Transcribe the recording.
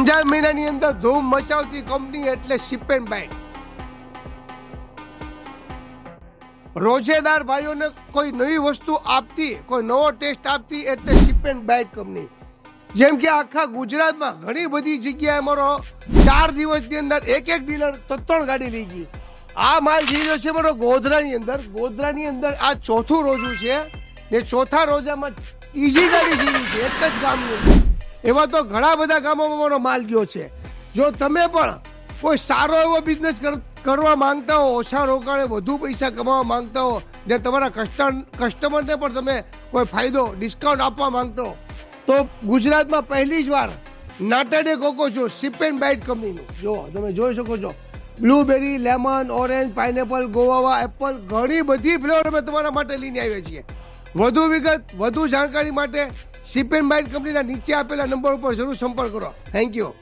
રમજાન મહિનાની અંદર ધૂમ મચાવતી કંપની એટલે સિપ એન્ડ બાઇટ. રોજેદાર ભાઈઓને કોઈ નવી વસ્તુ આપતી, કોઈ નવો ટેસ્ટ આપતી એટલે સિપ એન્ડ બાઇટ કંપની. જેમ કે આખા ગુજરાતમાં ઘણી બધી જગ્યાએ અમારો 4 દિવસની અંદર એક ડીલર 3 ગાડી લઈ ગઈ. આ માલ જઈ રહ્યો છે મારો ગોધરાની અંદર આ ચોથું રોજું છે ને ચોથા રોજામાં ત્રીજી ગાડી જઈ રહી છે એક જ ગામની અંદર. એવા તો ઘણા બધા ગામોમાં મારો માલ ગયો છે. જો તમે પણ કોઈ સારો એવો બિઝનેસ કરવા માંગતા હો, ઓછા રોકાણે વધુ પૈસા કમાવા માંગતા હો, જે તમારા કસ્ટમરને પણ તમે કોઈ ફાયદો ડિસ્કાઉન્ટ આપવા માંગતા હો, તો ગુજરાતમાં પહેલી જ વાર નાટાડે કોકો છો સિપ એન્ડ બાઇટ કંપનીનું. જો તમે જોઈ શકો છો, blueberry, lemon, orange, pineapple, Goa, Apple, ઘણી બધી ફ્લેવર અમે તમારા માટે લઈને આવ્યા છીએ. વધુ વિગત, વધુ જાણકારી માટે સિપ એન્ડ બાઇટ કંપનીના નીચે આપેલા નંબર ઉપર જરૂર સંપર્ક કરો. Thank you.